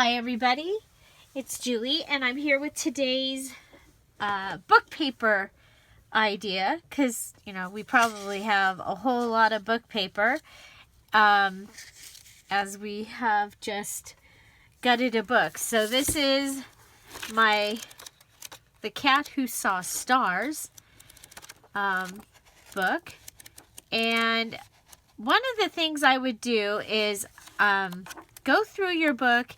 Hi everybody, it's Julie and I'm here with today's book paper idea because, you know, we probably have a whole lot of book paper as we have just gutted a book. So this is The Cat Who Saw Stars book, and one of the things I would do is go through your book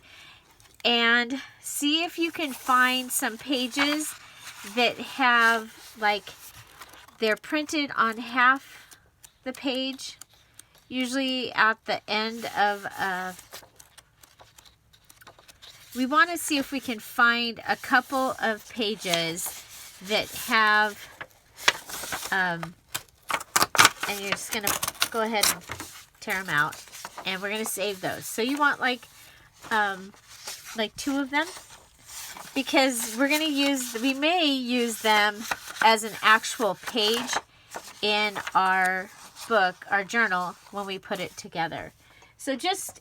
and see if you can find some pages that have, like, they're printed on half the page, usually at the end of we want to see if we can find a couple of pages that have and you're just going to go ahead and tear them out, and we're going to save those. So you want like two of them, because we're going to we may use them as an actual page in our book, our journal, when we put it together. So just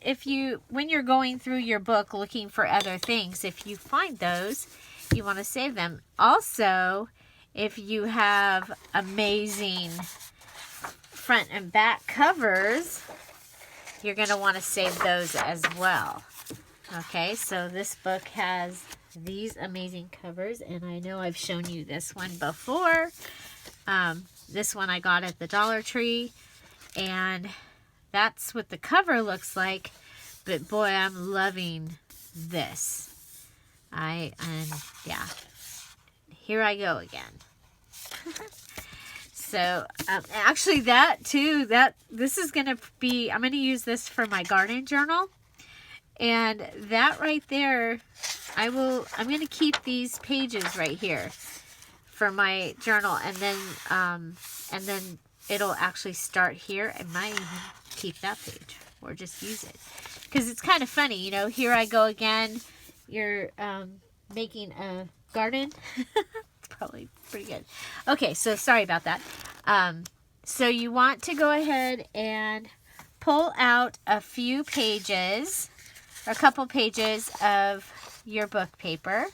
when you're going through your book looking for other things, if you find those, you want to save them. Also, if you have amazing front and back covers, you're going to want to save those as well. Okay, so this book has these amazing covers, and I know I've shown you this one before. This one I got at the Dollar Tree, and that's what the cover looks like. But boy, I'm loving this. Yeah, here I go again. So actually, this is gonna be, I'm gonna use this for my garden journal. And that right there, I'm going to keep these pages right here for my journal, and then it'll actually start here. I might even keep that page or just use it, because it's kind of funny, you know. Here I go again. You're making a garden. It's probably pretty good. Okay, so sorry about that. So you want to go ahead and pull out a few pages, a couple pages of your book paper.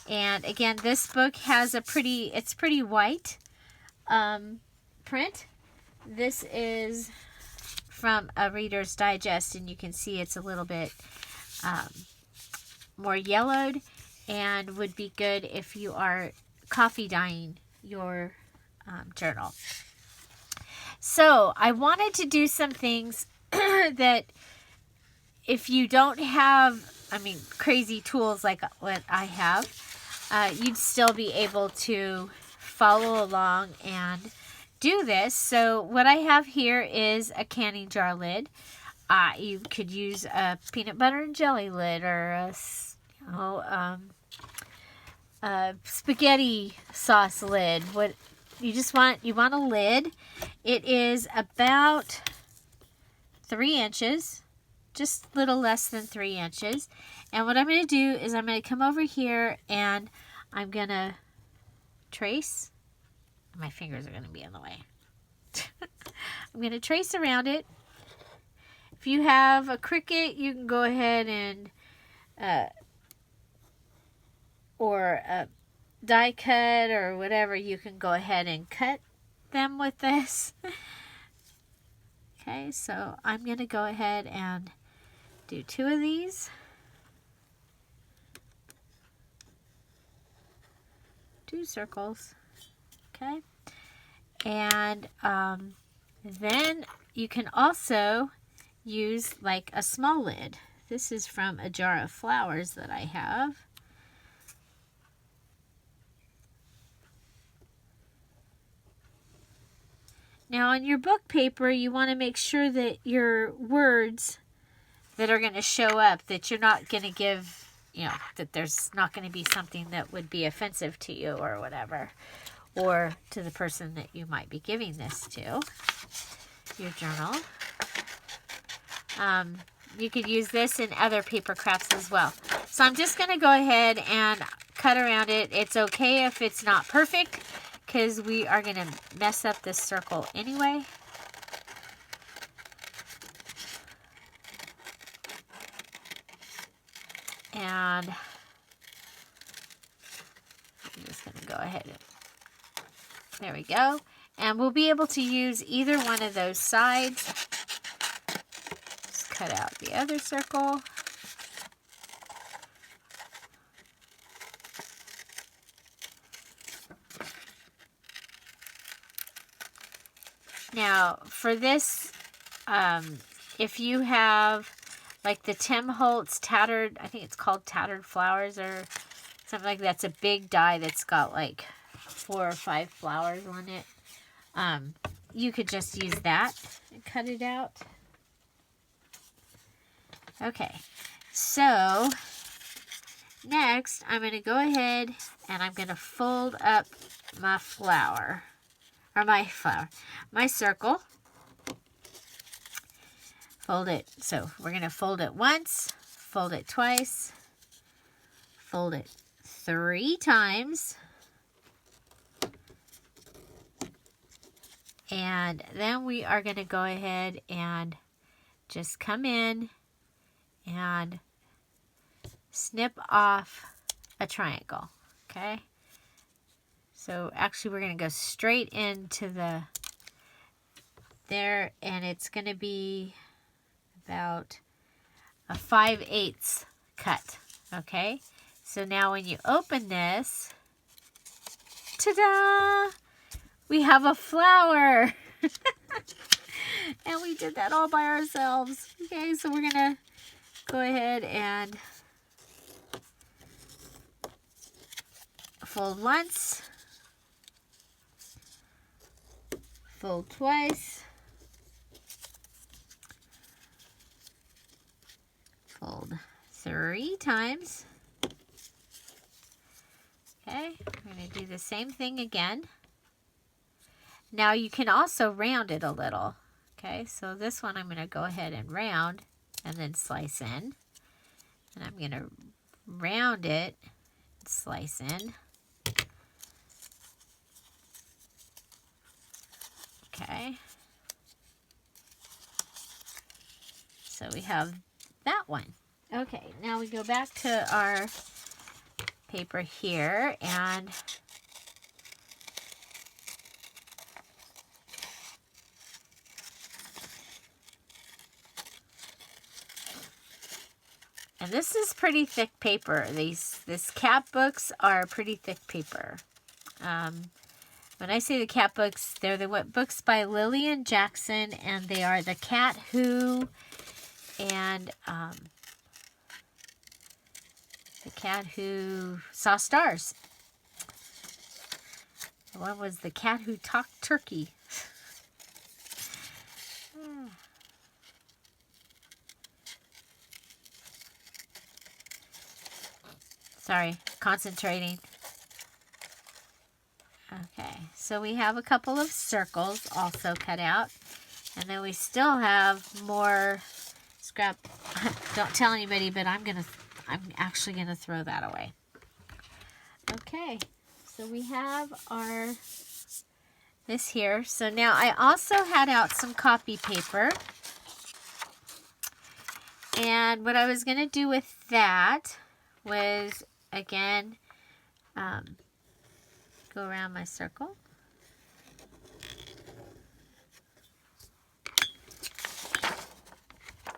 And again, this book has it's pretty white print. This is from a Reader's Digest, and you can see it's a little bit more yellowed, and would be good if you are coffee dyeing your journal. So I wanted to do some things that, if you don't have, crazy tools like what I have, you'd still be able to follow along and do this. So what I have here is a canning jar lid. You could use a peanut butter and jelly lid, or a spaghetti sauce lid. You want a lid. It is about 3 inches. Just a little less than 3 inches. And what I'm going to do is I'm going to come over here and I'm going to trace. My fingers are going to be in the way. I'm going to trace around it. If you have a Cricut, you can go ahead and or a die cut or whatever, you can go ahead and cut them with this. Okay, so I'm going to go ahead and do 2 of these. 2 circles. Okay. And then you can also use like a small lid. This is from a jar of flowers that I have. Now on your book paper, you want to make sure that your words that are going to show up, that you're not going to give, that there's not going to be something that would be offensive to you or whatever, or to the person that you might be giving this to, your journal. You could use this in other paper crafts as well. So I'm just going to go ahead and cut around it. It's okay if it's not perfect, because we are going to mess up this circle anyway. And I'm just going to go ahead and, there we go. And we'll be able to use either one of those sides. Just cut out the other circle. Now, for this, if you have like the Tim Holtz tattered, I think it's called Tattered Flowers or something like that. That's a big die that's got like 4 or 5 flowers on it. You could just use that and cut it out. Okay, so next I'm going to go ahead and I'm going to fold up my flower, or my circle. Fold it. So we're going to fold it once, fold it twice, fold it 3 times. And then we are going to go ahead and just come in and snip off a triangle. Okay. So actually we're going to go straight into there, and it's going to be about a 5/8 cut. Okay. So now when you open this, ta-da! We have a flower. And we did that all by ourselves. Okay, so we're going to go ahead and fold once, fold twice, fold 3 times. Okay, we're going to do the same thing again. Now you can also round it a little. Okay, so this one I'm going to go ahead and round and then slice in. And I'm going to round it and slice in. Okay. So we have that one. Okay, now we go back to our paper here, and this is pretty thick paper. This cat books are pretty thick paper. When I say the cat books, they're the books by Lillian Jackson, and they are The Cat Who and The Cat Who Saw Stars. The one was The Cat Who Talked Turkey. Sorry, concentrating. Okay, so we have a couple of circles also cut out. And then we still have more scrap. Don't tell anybody, but I'm actually gonna throw that away. Okay, so we have this here. So now I also had out some copy paper. And what I was gonna do with that was, again, go around my circle.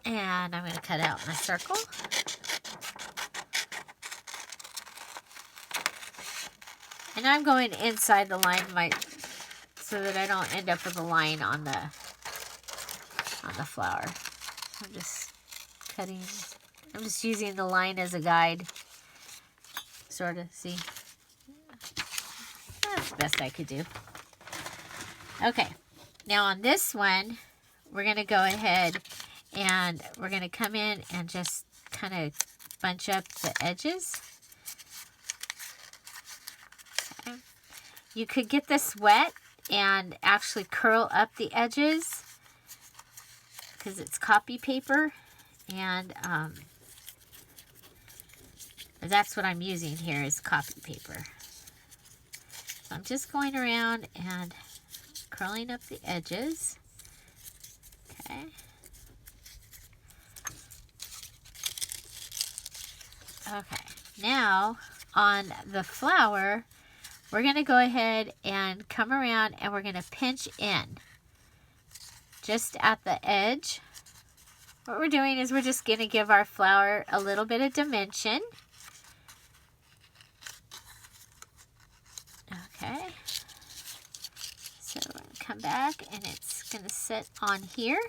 And I'm going to cut out my circle. And I'm going inside the line so that I don't end up with a line on the flower. I'm just using the line as a guide. Sort of, see? That's the best I could do. Okay, now on this one, we're going to go ahead and we're going to come in and just kind of bunch up the edges. Okay. You could get this wet and actually curl up the edges because it's copy paper, and that's what I'm using here is copy paper. So I'm just going around and curling up the edges. Okay. Okay, now on the flower, we're going to go ahead and come around and we're going to pinch in just at the edge. What we're doing is we're just going to give our flower a little bit of dimension. Okay, so we're going to come back and it's going to sit on here.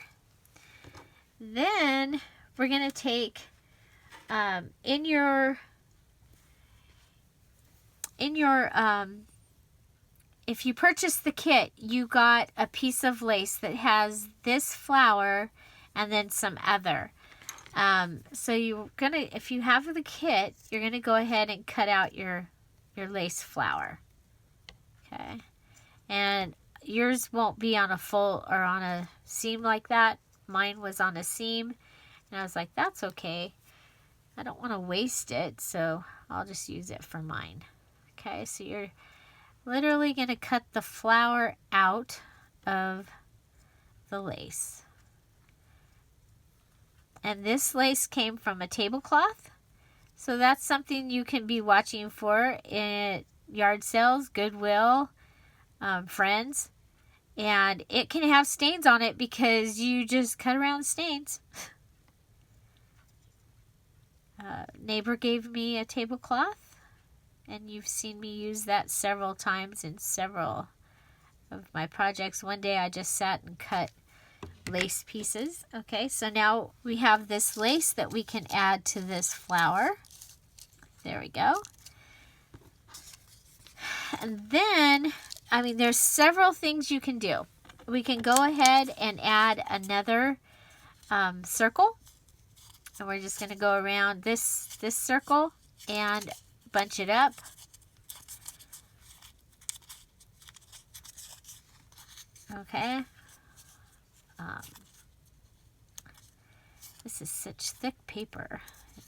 Then we're going to take if you purchase the kit, you got a piece of lace that has this flower and then some other. So if you have the kit, you're gonna go ahead and cut out your lace flower. Okay, and yours won't be on a full or on a seam like that. Mine was on a seam, and I was like, that's okay. I don't want to waste it, so I'll just use it for mine. Okay, so you're literally going to cut the flower out of the lace. And this lace came from a tablecloth, so that's something you can be watching for at yard sales, Goodwill, Friends. And it can have stains on it because you just cut around stains. Neighbor gave me a tablecloth, and you've seen me use that several times in several of my projects. One day I just sat and cut lace pieces. Okay, so now we have this lace that we can add to this flower. There we go. And then, there's several things you can do. We can go ahead and add another circle. And we're just going to go around this circle and bunch it up. Okay. This is such thick paper.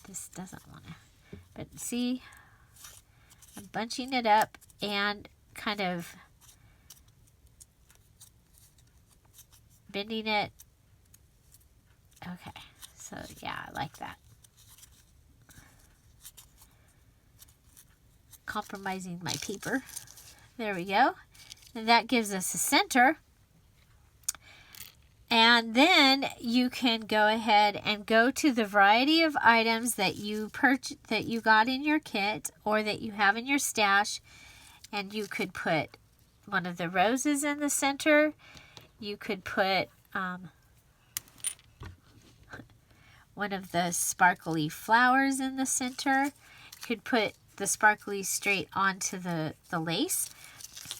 This doesn't want to. But see, I'm bunching it up and kind of bending it. Okay. So yeah, I like that. Compromising my paper. There we go. And that gives us a center. And then you can go ahead and go to the variety of items that you got in your kit or that you have in your stash, and you could put one of the roses in the center. You could put one of the sparkly flowers in the center. You could put the sparkly straight onto the lace.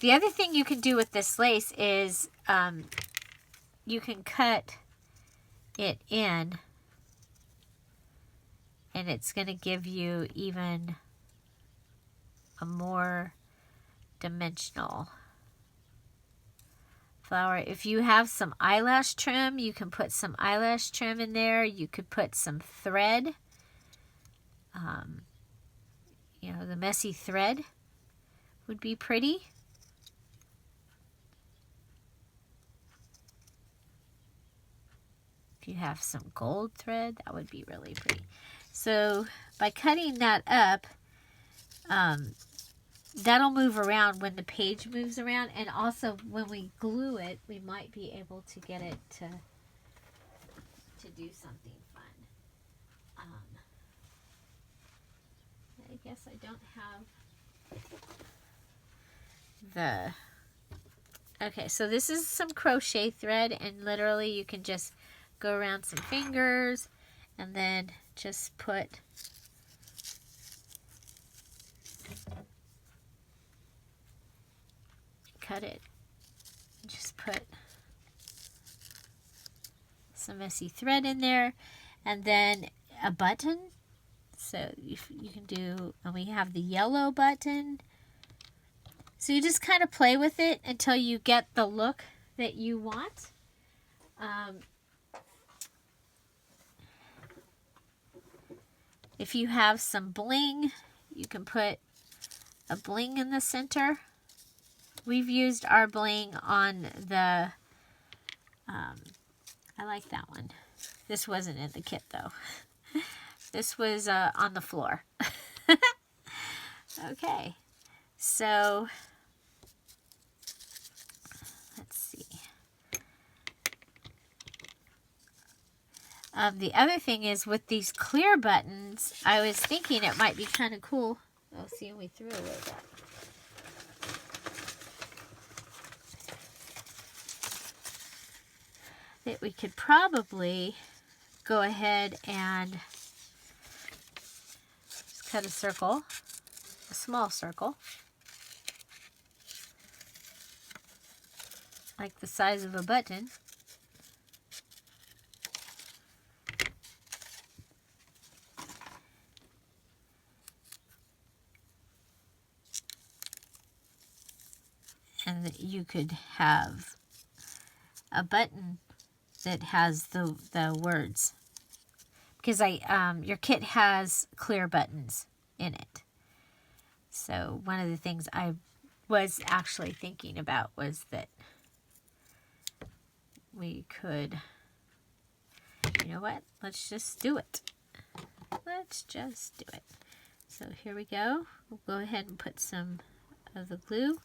The other thing you can do with this lace is you can cut it in, and it's going to give you even a more dimensional flower. If you have some eyelash trim, you can put some eyelash trim in there. You could put some thread. The messy thread would be pretty. If you have some gold thread, that would be really pretty. So by cutting that up, that'll move around when the page moves around, and also when we glue it, we might be able to get it to do something fun. I guess I don't have okay, so this is some crochet thread, and literally you can just go around some fingers and then just cut it. Just put some messy thread in there, and then a button. So you can do, and we have the yellow button. So you just kind of play with it until you get the look that you want. If you have some bling, you can put a bling in the center. We've used our bling on the, I like that one. This wasn't in the kit though. This was on the floor. Okay, so let's see. The other thing is with these clear buttons, I was thinking it might be kind of cool. Oh, see, we threw away that. That we could probably go ahead and just cut a circle, a small circle, like the size of a button. And that you could have a button that has the words, because your kit has clear buttons in it. So one of the things I was actually thinking about was that we could, you know what, let's just do it. Let's just do it. So here we go. We'll go ahead and put some of the glue.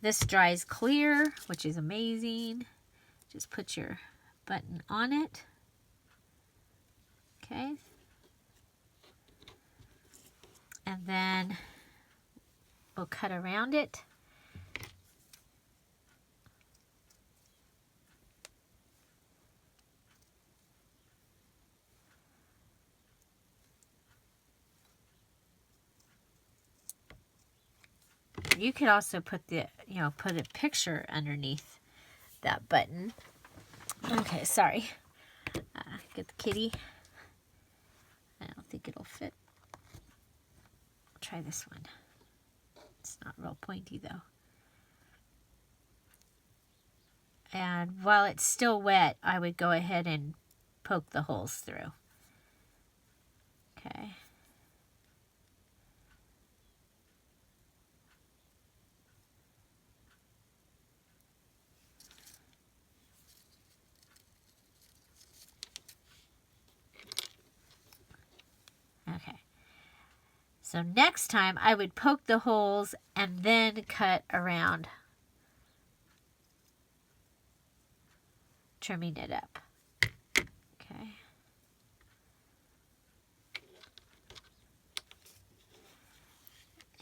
This dries clear, which is amazing. Just put your button on it. Okay. And then we'll cut around it. You could also put put a picture underneath that button. Okay, sorry. Get the kitty. I don't think it'll fit. I'll try this one. It's not real pointy though. And while it's still wet, I would go ahead and poke the holes through. Okay. Okay. So next time I would poke the holes and then cut around, trimming it up. Okay.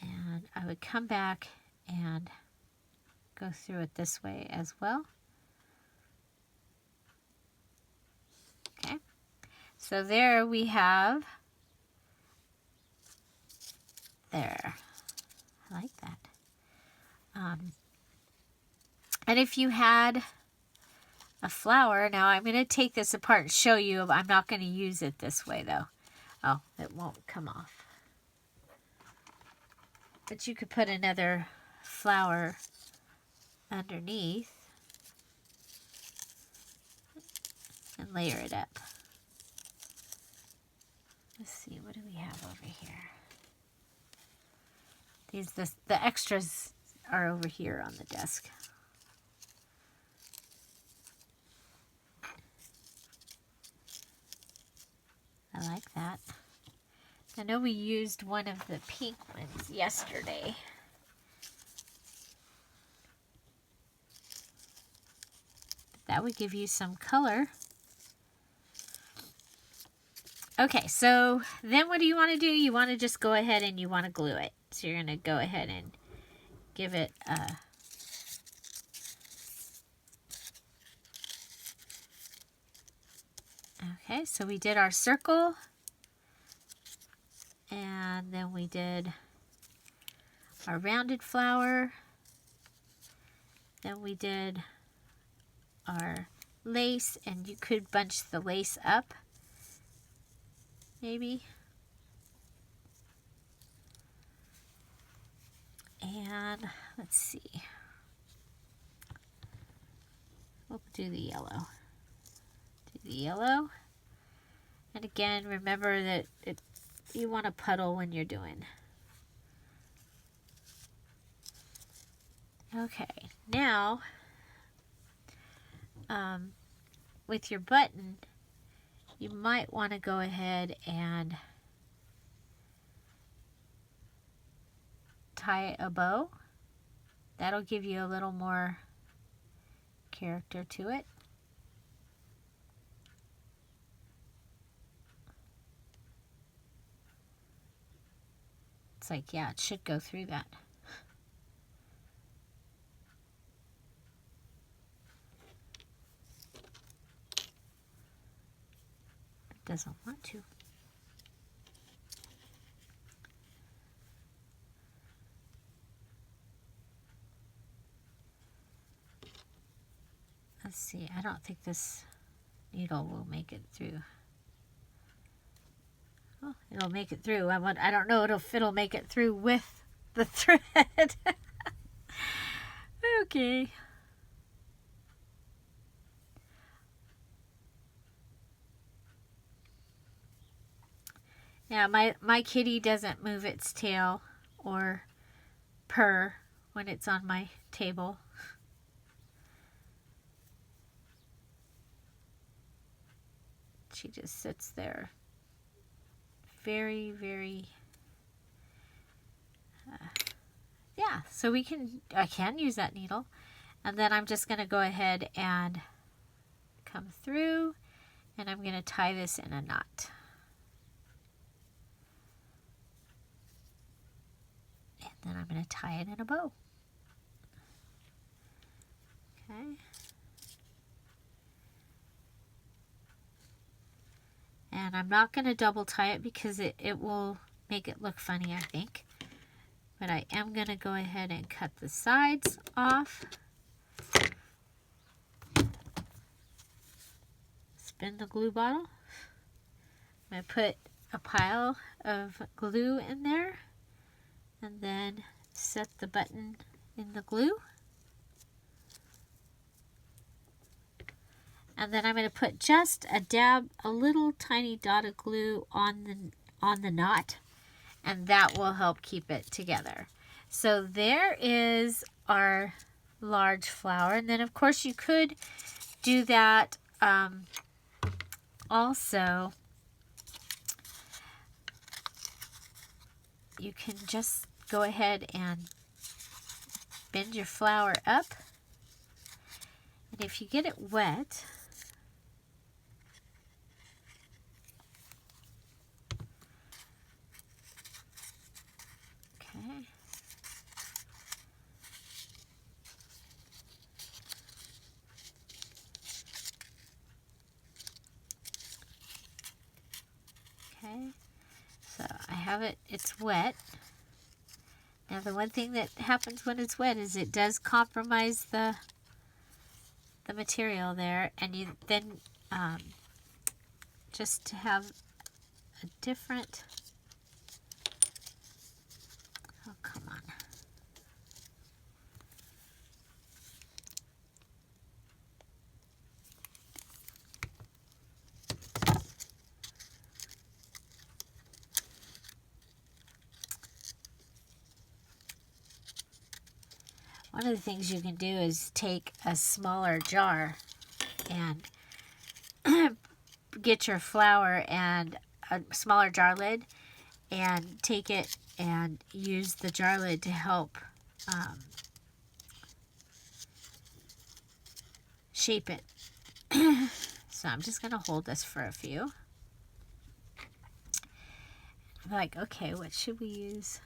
And I would come back and go through it this way as well. Okay. So there we have, there. I like that. And if you had a flower, now I'm going to take this apart and show you. I'm not going to use it this way though. Oh, it won't come off. But you could put another flower underneath and layer it up. Let's see, what do we have over here? The extras are over here on the desk. I like that. I know we used one of the pink ones yesterday. That would give you some color. Okay, so then what do you want to do? You want to just go ahead and you want to glue it. So you're going to go ahead and give it a... Okay, so we did our circle. And then we did our rounded flower. Then we did our lace, and you could bunch the lace up, maybe. And let's see. We'll do the yellow. Do the yellow. And again, remember that you want to puddle when you're doing. Okay, now with your button, you might want to go ahead and tie a bow. That'll give you a little more character to it. It's like, yeah, it should go through that. It doesn't want to. Let's see, I don't think this needle will make it through. Oh, it'll make it through. I don't know if it'll make it through with the thread. Okay. Yeah, my kitty doesn't move its tail or purr when it's on my table. She just sits there very, very, yeah, so I can use that needle. And then I'm just going to go ahead and come through, and I'm going to tie this in a knot. And then I'm going to tie it in a bow. Okay. And I'm not going to double tie it because it will make it look funny, I think. But I am going to go ahead and cut the sides off. Spin the glue bottle. I'm going to put a pile of glue in there. And then set the button in the glue. And then I'm going to put just a little tiny dot of glue on the knot, and that will help keep it together. So there is our large flower, and then of course you could do that also. You can just go ahead and bend your flower up, and if you get it wet, okay, so I have it, it's wet. Now the one thing that happens when it's wet is it does compromise the material there, and you then just to have a different, oh come on, one of the things you can do is take a smaller jar and get your flour and a smaller jar lid and take it and use the jar lid to help shape it. So I'm just going to hold this for a few. I'm like, okay, what should we use?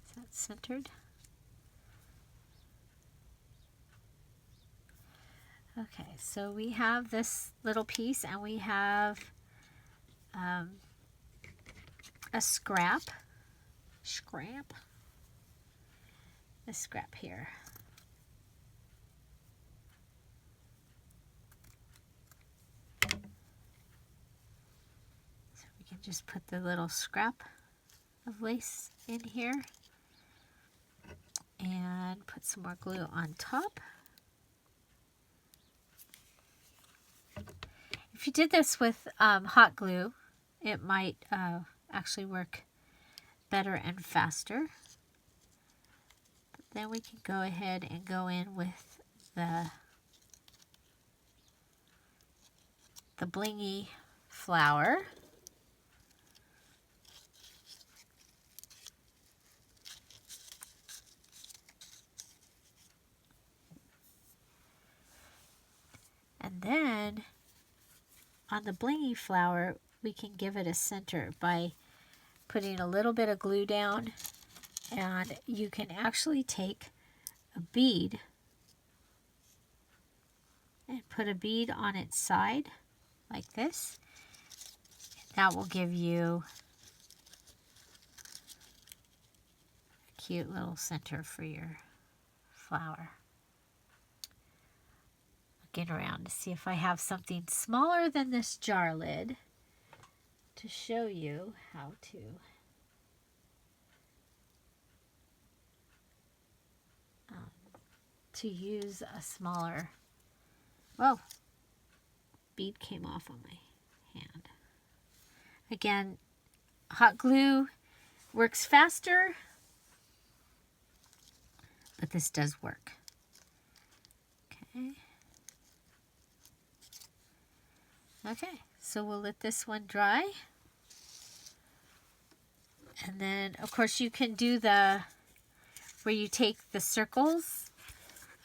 Is that centered? Okay, so we have this little piece, and we have a scrap here. So we can just put the little scrap of lace in here and put some more glue on top. If you did this with hot glue, it might actually work better and faster. But then we can go ahead and go in with the blingy flower. on the blingy flower, we can give it a center by putting a little bit of glue down, and you can actually take a bead and put a bead on its side like this. That will give you a cute little center for your flower. Get around to see if I have something smaller than this jar lid to show you how to use a smaller. Whoa, bead came off on my hand. Again, hot glue works faster, but this does work. Okay. Okay, so we'll let this one dry. And then, of course, you can do the, where you take the circles,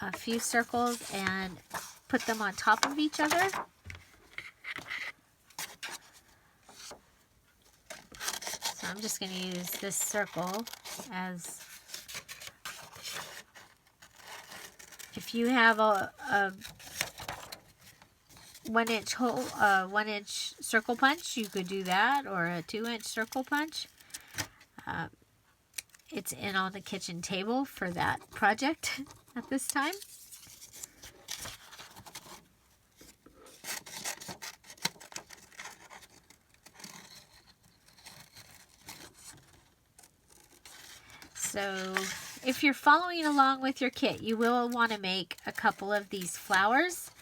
a few circles, and put them on top of each other. So I'm just going to use this circle as, if you have a 1-inch hole, 1-inch circle punch, you could do that, or a 2-inch circle punch. It's in on the kitchen table for that project at this time. So if you're following along with your kit, you will want to make a couple of these flowers.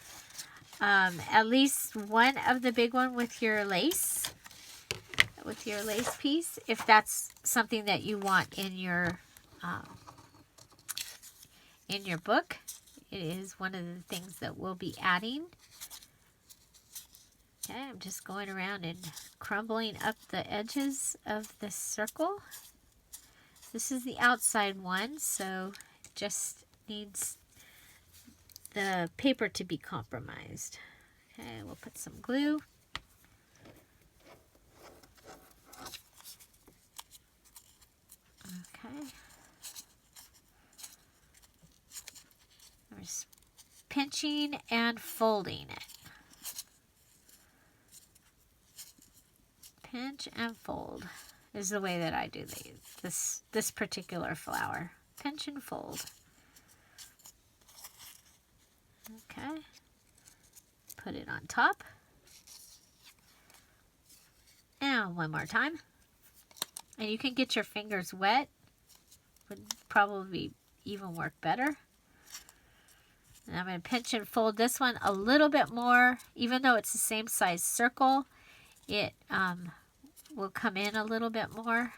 At least one of the big one with your lace piece, if that's something that you want in your book. It is one of the things that we'll be adding. Okay, I'm just going around and crumbling up the edges of this circle. This is the outside one, so it just needs the paper to be compromised. Okay, we'll put some glue. Okay. We're just pinching and folding it. Pinch and fold is the way that I do this particular flower. Pinch and fold. Okay. Put it on top. And one more time. And you can get your fingers wet. Would probably even work better. And I'm going to pinch and fold this one a little bit more. Even though it's the same size circle, it will come in a little bit more.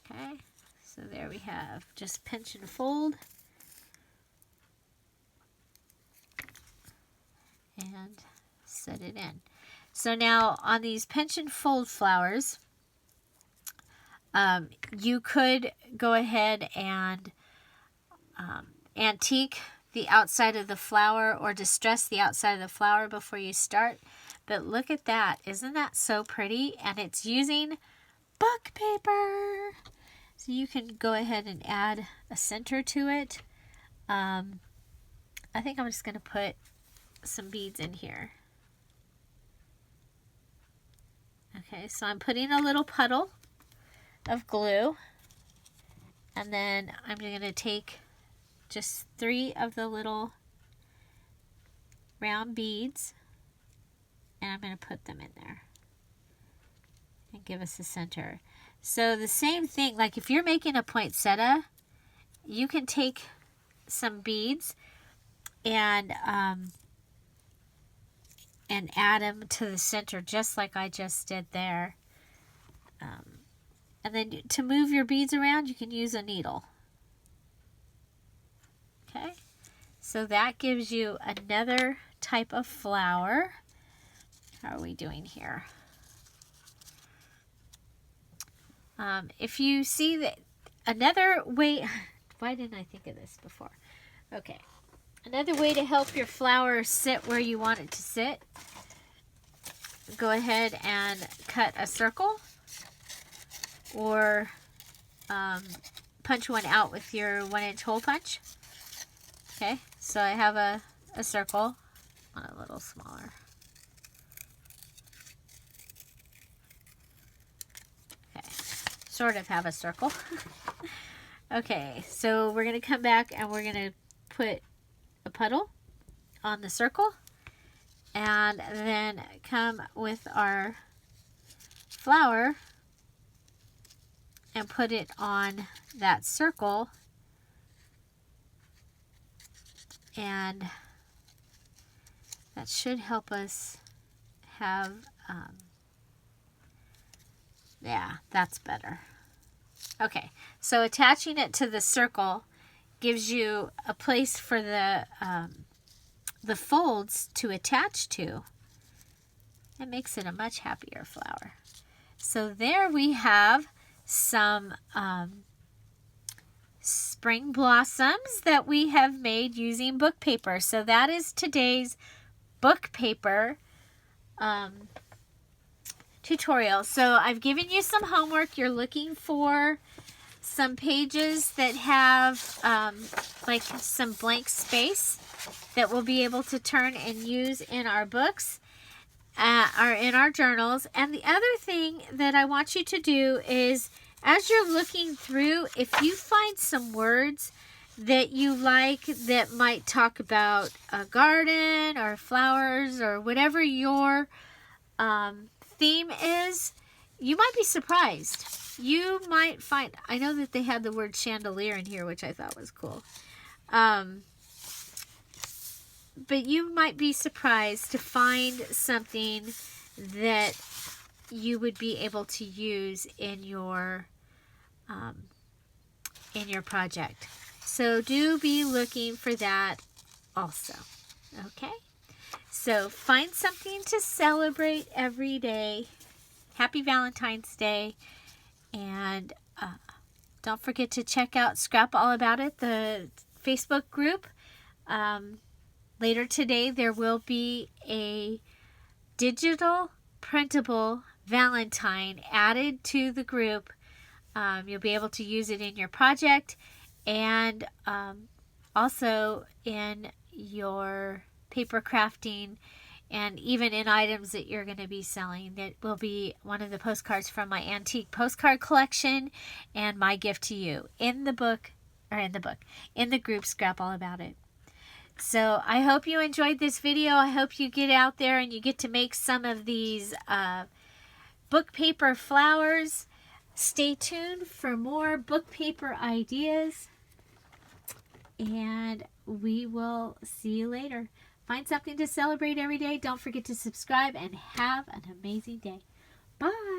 Okay, so there we have just pinch and fold. And set it in. So now on these pinch and fold flowers, you could go ahead and antique the outside of the flower or distress the outside of the flower before you start. But look at that. Isn't that so pretty? And it's using book paper. So you can go ahead and add a center to it. I think I'm just going to put some beads in here. Okay, so I'm putting a little puddle of glue, and then I'm going to take just 3 of the little round beads, and I'm going to put them in there and give us a center. So the same thing, like if you're making a poinsettia, you can take some beads and add them to the center, just like I just did there. And then to move your beads around, you can use a needle. Okay, so that gives you another type of flower. How are we doing here? If you see that, another way, why didn't I think of this before? Okay, Another way to help your flower sit where you want it to sit, go ahead and cut a circle or punch one out with your 1-inch hole punch. Okay, so I have a circle, a little smaller. Okay, sort of have a circle. Okay, so we're going to come back and we're going to put a puddle on the circle and then come with our flower and put it on that circle, and that should help us have, yeah, that's better. Okay, so attaching it to the circle gives you a place for the folds to attach to. It makes it a much happier flower. So there we have some spring blossoms that we have made using book paper. So that is today's book paper tutorial. So I've given you some homework. You're looking for some pages that have like some blank space that we'll be able to turn and use in our books or in our journals. And the other thing that I want you to do is, as you're looking through, if you find some words that you like that might talk about a garden or flowers or whatever your theme is, you might be surprised. You might find, I know that they had the word chandelier in here, which I thought was cool. But you might be surprised to find something that you would be able to use in your project. So do be looking for that also. Okay? So find something to celebrate every day. Happy Valentine's Day. And don't forget to check out Scrap All About It, the Facebook group. Later today, there will be a digital printable Valentine added to the group. You'll be able to use it in your project and also in your paper crafting and even in items that you're going to be selling. That will be one of the postcards from my antique postcard collection and my gift to you in the group Scrap All About It. So I hope you enjoyed this video. I hope you get out there and you get to make some of these book paper flowers. Stay tuned for more book paper ideas, and we will see you later. Find something to celebrate every day. Don't forget to subscribe and have an amazing day. Bye.